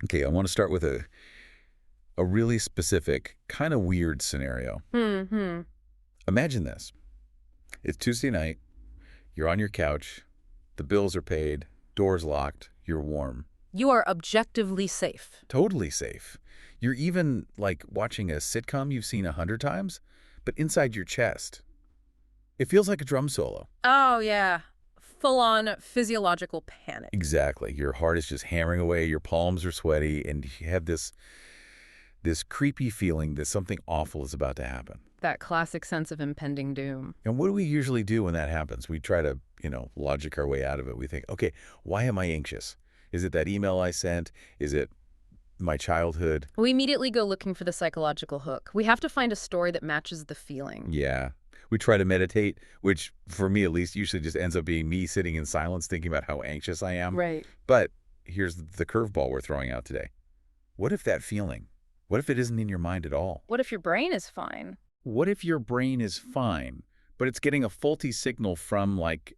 Okay, I want to start with a really specific, kind of weird scenario. Hmm. Imagine this. It's Tuesday night. You're on your couch. The bills are paid. Door's locked. You're warm. You are objectively safe. Totally safe. You're even, like, watching a sitcom you've seen 100 times, but inside your chest. It feels like a drum solo. Oh, yeah. Full-on physiological panic. Exactly. Your heart is just hammering away, your palms are sweaty, and you have this creepy feeling that something awful is about to happen. That classic sense of impending doom. And what do we usually do when that happens? We try to, logic our way out of it. We think, okay, why am I anxious? Is it that email I sent? Is it my childhood? We immediately go looking for the psychological hook. We have to find a story that matches the feeling. Yeah. We try to meditate, which for me at least usually just ends up being me sitting in silence thinking about how anxious I am. Right. But here's the curveball we're throwing out today. What if that feeling, what if it isn't in your mind at all? What if your brain is fine? What if your brain is fine, but it's getting a faulty signal from, like,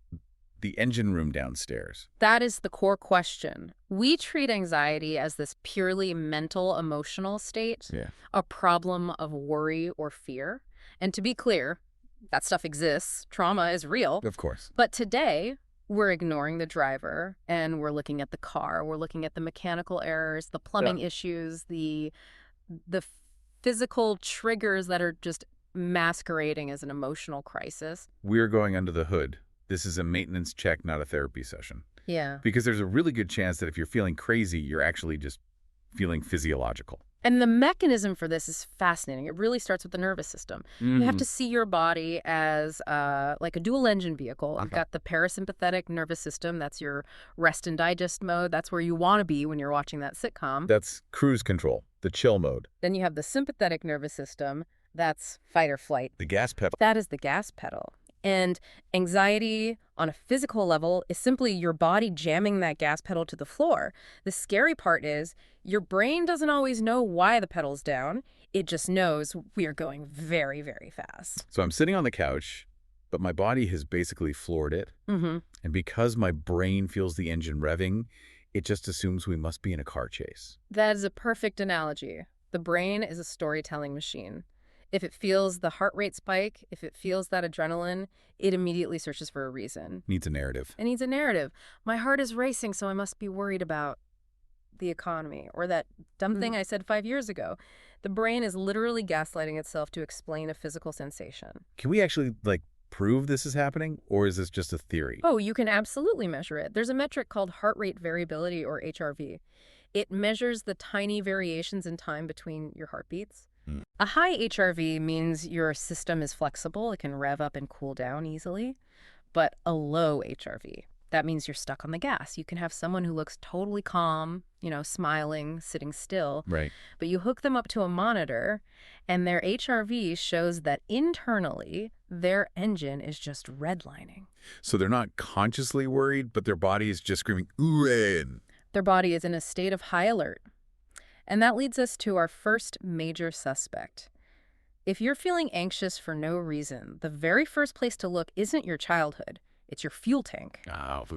the engine room downstairs? That is the core question. We treat anxiety as this purely mental, emotional state, Yeah. a problem of worry or fear. And to be clear, that stuff exists. Trauma is real. Of course. But today, we're ignoring the driver, and we're looking at the car. We're looking at the mechanical errors, the plumbing issues, the physical triggers that are just masquerading as an emotional crisis. We're going under the hood. This is a maintenance check, not a therapy session. Yeah. Because there's a really good chance that if you're feeling crazy, you're actually just feeling physiological. And the mechanism for this is fascinating. It really starts with the nervous system. You have to see your body as like a dual-engine vehicle. You've got the parasympathetic nervous system. That's your rest and digest mode. That's where you want to be when you're watching that sitcom. That's cruise control, the chill mode. Then you have the sympathetic nervous system. That's fight or flight. The gas pedal. That is the gas pedal. And anxiety on a physical level is simply your body jamming that gas pedal to the floor. The scary part is your brain doesn't always know why the pedal's down. It just knows we are going very, very fast. So I'm sitting on the couch, but my body has basically floored it. And because my brain feels the engine revving, it just assumes we must be in a car chase. That is a perfect analogy. The brain is a storytelling machine. If it feels the heart rate spike, if it feels that adrenaline, it immediately searches for a reason. Needs a narrative. It needs a narrative. My heart is racing, so I must be worried about the economy, or that dumb thing I said 5 years ago. The brain is literally gaslighting itself to explain a physical sensation. Can we actually, prove this is happening, or is this just a theory? Oh, you can absolutely measure it. There's a metric called heart rate variability, or HRV. It measures the tiny variations in time between your heartbeats. A high HRV means your system is flexible. It can rev up and cool down easily. But a low HRV, that means you're stuck on the gas. You can have someone who looks totally calm, smiling, sitting still. Right. But you hook them up to a monitor, and their HRV shows that internally, their engine is just redlining. So they're not consciously worried, but their body is just screaming, "Ooh!" Their body is in a state of high alert. And that leads us to our first major suspect. If you're feeling anxious for no reason, the very first place to look isn't your childhood. It's your fuel tank,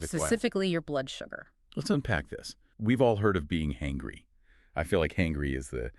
specifically your blood sugar. Let's unpack this. We've all heard of being hangry. I feel like hangry is the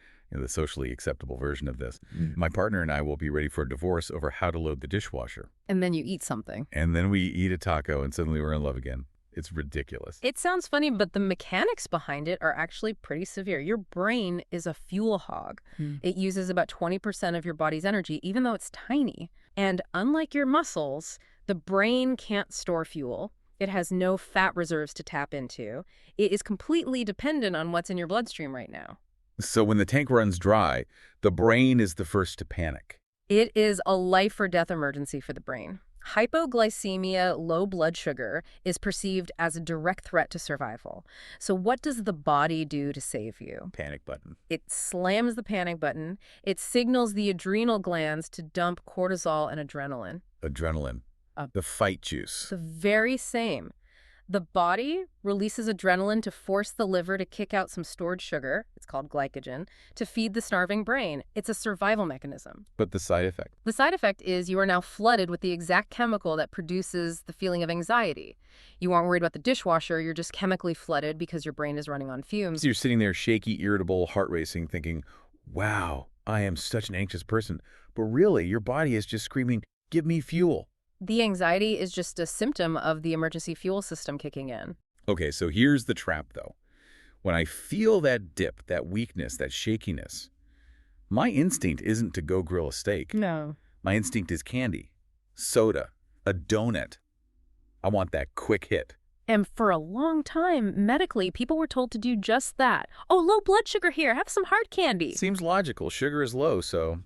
socially acceptable version of this. My partner and I will be ready for a divorce over how to load the dishwasher. And then you eat something. And then we eat a taco and suddenly we're in love again. It's ridiculous. It sounds funny, but the mechanics behind it are actually pretty severe. Your brain is a fuel hog. It uses about 20% of your body's energy, even though it's tiny. And unlike your muscles, the brain can't store fuel. It has no fat reserves to tap into. It is completely dependent on what's in your bloodstream right now. So when the tank runs dry, the brain is the first to panic. It is a life or death emergency for the brain. Hypoglycemia, low blood sugar, is perceived as a direct threat to survival. So what does the body do to save you? Panic button. It slams the panic button. It signals the adrenal glands to dump cortisol and adrenaline. Adrenaline. The fight juice. The very same. The body releases adrenaline to force the liver to kick out some stored sugar, it's called glycogen, to feed the starving brain. It's a survival mechanism. But the side effect? The side effect is you are now flooded with the exact chemical that produces the feeling of anxiety. You aren't worried about the dishwasher, you're just chemically flooded because your brain is running on fumes. So you're sitting there shaky, irritable, heart racing, thinking, wow, I am such an anxious person. But really, your body is just screaming, give me fuel. The anxiety is just a symptom of the emergency fuel system kicking in. Okay, so here's the trap, though. When I feel that dip, that weakness, that shakiness, my instinct isn't to go grill a steak. No. My instinct is candy, soda, a donut. I want that quick hit. And for a long time, medically, people were told to do just that. Oh, low blood sugar here, have some hard candy. Seems logical. Sugar is low, so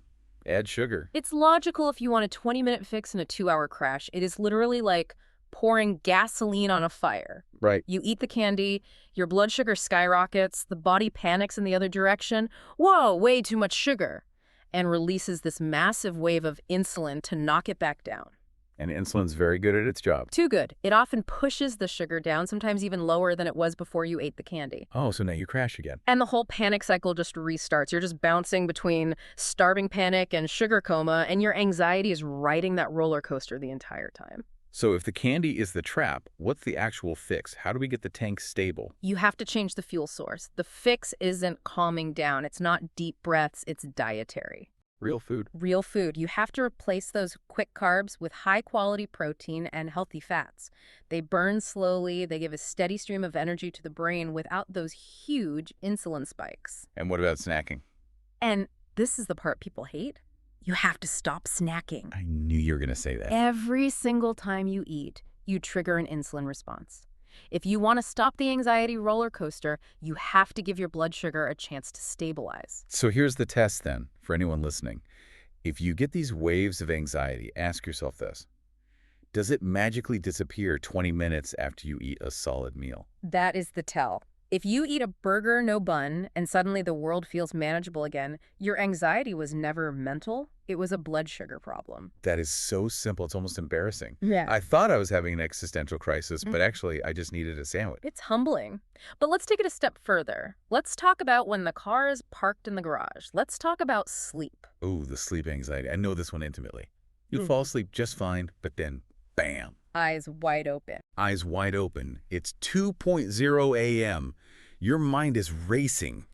add sugar. It's logical if you want a 20-minute fix in a 2-hour crash. It is literally like pouring gasoline on a fire. Right. You eat the candy, your blood sugar skyrockets, the body panics in the other direction. Whoa, way too much sugar. And releases this massive wave of insulin to knock it back down. And insulin's very good at its job. Too good. It often pushes the sugar down, sometimes even lower than it was before you ate the candy. Oh, so now you crash again. And the whole panic cycle just restarts. You're just bouncing between starving panic and sugar coma, and your anxiety is riding that roller coaster the entire time. So if the candy is the trap, what's the actual fix? How do we get the tank stable? You have to change the fuel source. The fix isn't calming down. It's not deep breaths. It's dietary. Real food. Real food. You have to replace those quick carbs with high-quality protein and healthy fats. They burn slowly. They give a steady stream of energy to the brain without those huge insulin spikes. And what about snacking? And this is the part people hate. You have to stop snacking. I knew you were going to say that. Every single time you eat, you trigger an insulin response. If you want to stop the anxiety roller coaster, you have to give your blood sugar a chance to stabilize. So here's the test then, for anyone listening. If you get these waves of anxiety, ask yourself this. Does it magically disappear 20 minutes after you eat a solid meal? That is the tell. If you eat a burger, no bun, and suddenly the world feels manageable again, your anxiety was never mental. It was a blood sugar problem. That is so simple. It's almost embarrassing. Yeah. I thought I was having an existential crisis, but actually I just needed a sandwich. It's humbling. But let's take it a step further. Let's talk about when the car is parked in the garage. Let's talk about sleep. Oh, the sleep anxiety. I know this one intimately. You fall asleep just fine, but then, bam. Eyes wide open. Eyes wide open. It's 2:00 a.m. Your mind is racing.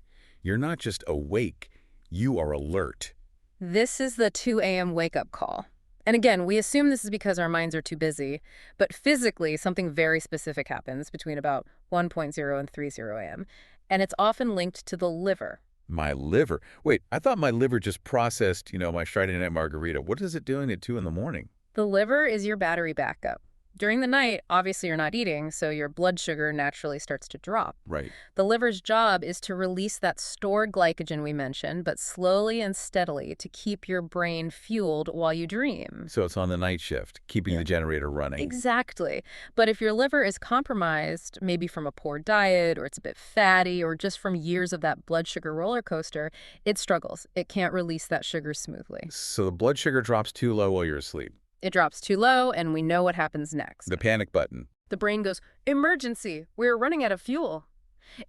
You're not just awake, you are alert. This is the 2 a.m. wake-up call. And again, we assume this is because our minds are too busy, but physically something very specific happens between about 1:0 and 3:0 a.m., and it's often linked to the liver. My liver? Wait, I thought my liver just processed, my Friday night margarita. What is it doing at 2 in the morning? The liver is your battery backup. During the night, obviously you're not eating, so your blood sugar naturally starts to drop. Right. The liver's job is to release that stored glycogen we mentioned, but slowly and steadily to keep your brain fueled while you dream. So it's on the night shift, keeping the generator running. Exactly. But if your liver is compromised, maybe from a poor diet, or it's a bit fatty, or just from years of that blood sugar roller coaster, it struggles. It can't release that sugar smoothly. So the blood sugar drops too low while you're asleep. It drops too low, and we know what happens next. The panic button. The brain goes, emergency, we're running out of fuel.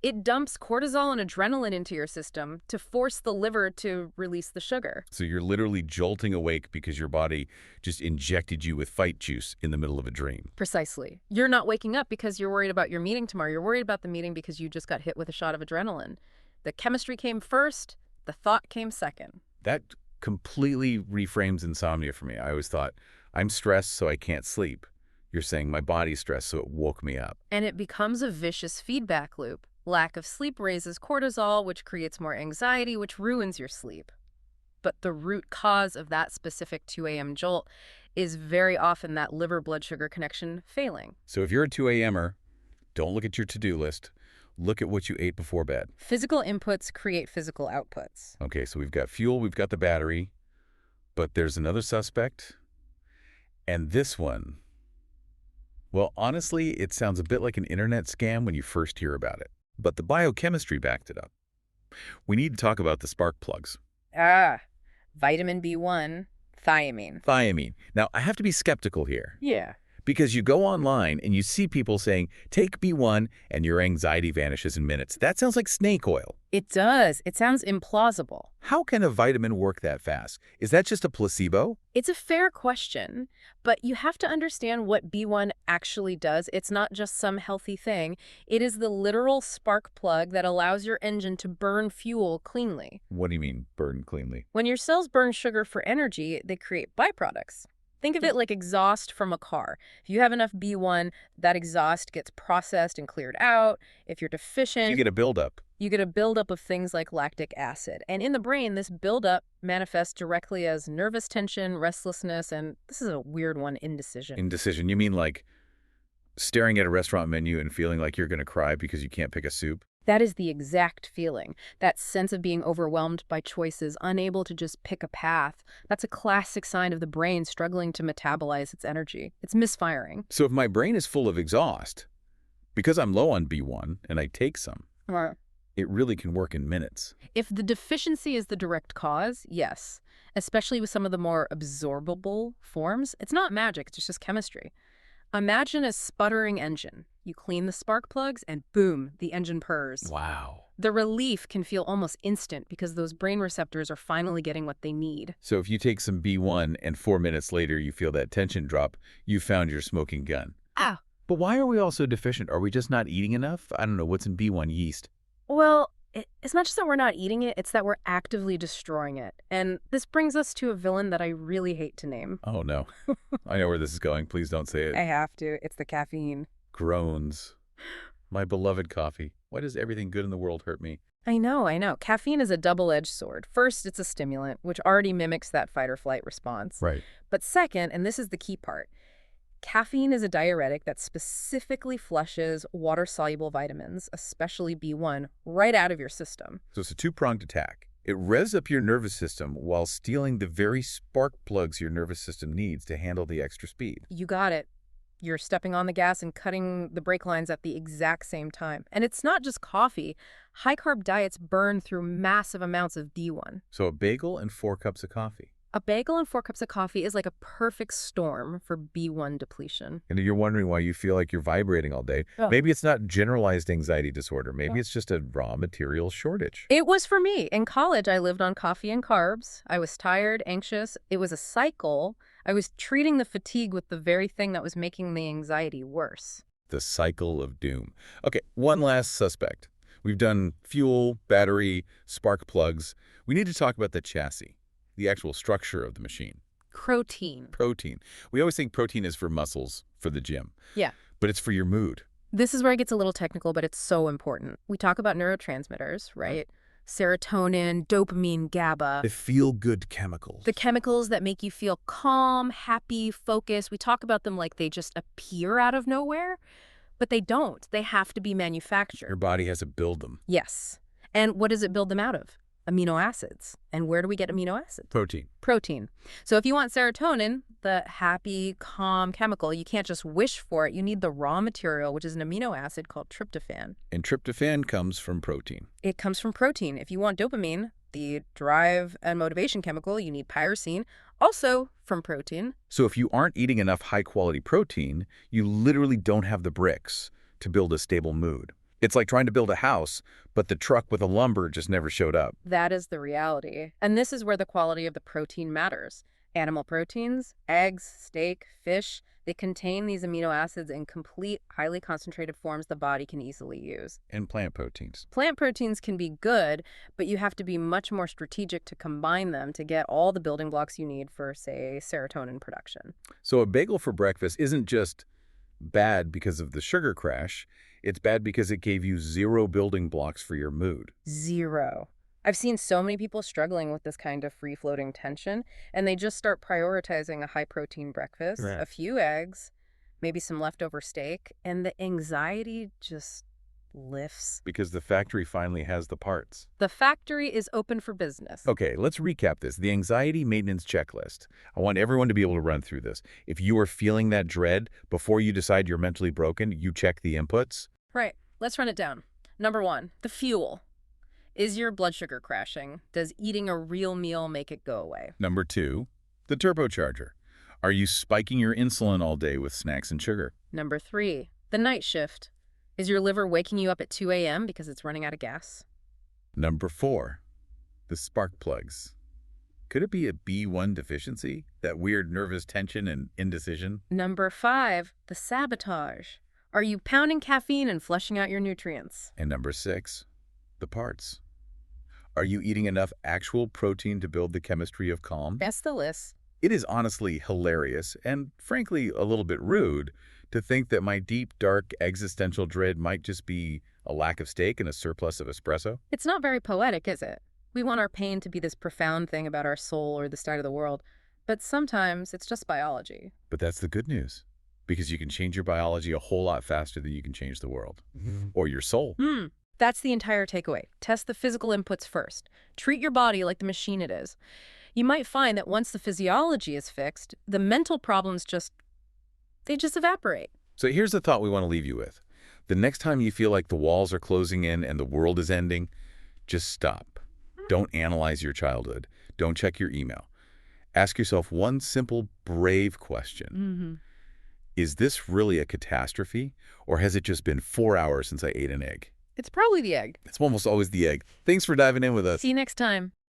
It dumps cortisol and adrenaline into your system to force the liver to release the sugar. So you're literally jolting awake because your body just injected you with fight juice in the middle of a dream. Precisely. You're not waking up because you're worried about your meeting tomorrow. You're worried about the meeting because you just got hit with a shot of adrenaline. The chemistry came first, the thought came second. That completely reframes insomnia for me. I always thought, I'm stressed so I can't sleep. You're saying my body's stressed so it woke me up. And it becomes a vicious feedback loop. Lack of sleep raises cortisol, which creates more anxiety, which ruins your sleep. But the root cause of that specific 2 a.m. jolt is very often that liver blood sugar connection failing. So if you're a 2 a.m.er, don't look at your to-do list. Look at what you ate before bed. Physical inputs create physical outputs. Okay, so we've got fuel, we've got the battery, but there's another suspect. And this one, well, honestly, it sounds a bit like an internet scam when you first hear about it. But the biochemistry backed it up. We need to talk about the spark plugs. Vitamin B1, thiamine. Thiamine. Now, I have to be skeptical here. Yeah. Because you go online and you see people saying, take B1 and your anxiety vanishes in minutes. That sounds like snake oil. It does. It sounds implausible. How can a vitamin work that fast? Is that just a placebo? It's a fair question, but you have to understand what B1 actually does. It's not just some healthy thing. It is the literal spark plug that allows your engine to burn fuel cleanly. What do you mean, burn cleanly? When your cells burn sugar for energy, they create byproducts. Think of it like exhaust from a car. If you have enough B1, that exhaust gets processed and cleared out. If you're deficient, You get a buildup. you get a buildup of things like lactic acid. And in the brain, this buildup manifests directly as nervous tension, restlessness, and this is a weird one, indecision. Indecision. You mean like staring at a restaurant menu and feeling like you're going to cry because you can't pick a soup? That is the exact feeling, that sense of being overwhelmed by choices, unable to just pick a path. That's a classic sign of the brain struggling to metabolize its energy. It's misfiring. So if my brain is full of exhaust, because I'm low on B1 and I take some, Right. it really can work in minutes. If the deficiency is the direct cause, yes. Especially with some of the more absorbable forms. It's not magic, it's just chemistry. Imagine a sputtering engine. You clean the spark plugs and boom, the engine purrs. Wow. The relief can feel almost instant because those brain receptors are finally getting what they need. So if you take some B1 and 4 minutes later you feel that tension drop, you found your smoking gun. Ah. But why are we all so deficient? Are we just not eating enough? I don't know. What's in B1 yeast? Well, it's not just that we're not eating it, it's that we're actively destroying it. And this brings us to a villain that I really hate to name. Oh, no. I know where this is going. Please don't say it. I have to. It's the caffeine. Groans. My beloved coffee. Why does everything good in the world hurt me? I know. Caffeine is a double-edged sword. First, it's a stimulant, which already mimics that fight-or-flight response. Right. But second, and this is the key part, caffeine is a diuretic that specifically flushes water-soluble vitamins, especially B1, right out of your system. So it's a two-pronged attack. It revs up your nervous system while stealing the very spark plugs your nervous system needs to handle the extra speed. You got it. You're stepping on the gas and cutting the brake lines at the exact same time. And it's not just coffee. High-carb diets burn through massive amounts of B1. So a bagel and 4 cups of coffee. A bagel and 4 cups of coffee is like a perfect storm for B1 depletion. And you're wondering why you feel like you're vibrating all day. Ugh. Maybe it's not generalized anxiety disorder. Maybe it's just a raw material shortage. It was for me. In college, I lived on coffee and carbs. I was tired, anxious. It was a cycle. I was treating the fatigue with the very thing that was making the anxiety worse. The cycle of doom. Okay, one last suspect. We've done fuel, battery, spark plugs. We need to talk about the chassis, the actual structure of the machine. Protein. Protein. We always think protein is for muscles, for the gym. Yeah. But it's for your mood. This is where it gets a little technical, but it's so important. We talk about neurotransmitters, right? Serotonin, dopamine, GABA. The feel-good chemicals. The chemicals that make you feel calm, happy, focused. We talk about them like they just appear out of nowhere, but they don't. They have to be manufactured. Your body has to build them. Yes. And what does it build them out of? Amino acids. And where do we get amino acids? Protein. Protein. So if you want serotonin, the happy, calm chemical, you can't just wish for it. You need the raw material, which is an amino acid called tryptophan. And tryptophan comes from protein. It comes from protein. If you want dopamine, the drive and motivation chemical, you need pyrosine, also from protein. So if you aren't eating enough high-quality protein, you literally don't have the bricks to build a stable mood. It's like trying to build a house, but the truck with the lumber just never showed up. That is the reality. And this is where the quality of the protein matters. Animal proteins, eggs, steak, fish, they contain these amino acids in complete, highly concentrated forms the body can easily use. And plant proteins. Plant proteins can be good, but you have to be much more strategic to combine them to get all the building blocks you need for, say, serotonin production. So a bagel for breakfast isn't just bad because of the sugar crash. It's bad because it gave you 0 building blocks for your mood. 0. I've seen so many people struggling with this kind of free-floating tension, and they just start prioritizing a high-protein breakfast, Right. a few eggs, maybe some leftover steak, and the anxiety just lifts. Because the factory finally has the parts. The factory is open for business. Okay, let's recap this. The anxiety maintenance checklist. I want everyone to be able to run through this. If you are feeling that dread, before you decide you're mentally broken, you check the inputs. Right. Let's run it down. Number 1, the fuel. Is your blood sugar crashing? Does eating a real meal make it go away? Number 2, the turbocharger. Are you spiking your insulin all day with snacks and sugar? Number 3, the night shift. Is your liver waking you up at 2 a.m. because it's running out of gas? Number 4, the spark plugs. Could it be a B1 deficiency? That weird nervous tension and indecision? Number 5, the sabotage. Are you pounding caffeine and flushing out your nutrients? And number 6, the parts. Are you eating enough actual protein to build the chemistry of calm? That's the list. It is honestly hilarious and, frankly, a little bit rude to think that my deep, dark, existential dread might just be a lack of steak and a surplus of espresso. It's not very poetic, is it? We want our pain to be this profound thing about our soul or the state of the world, but sometimes it's just biology. But that's the good news, because you can change your biology a whole lot faster than you can change the world. Or your soul. That's the entire takeaway. Test the physical inputs first. Treat your body like the machine it is. You might find that once the physiology is fixed, the mental problems just evaporate. So here's the thought we want to leave you with. The next time you feel like the walls are closing in and the world is ending, just stop. Don't analyze your childhood. Don't check your email. Ask yourself one simple, brave question. Is this really a catastrophe, or has it just been 4 hours since I ate an egg? It's probably the egg. It's almost always the egg. Thanks for diving in with us. See you next time.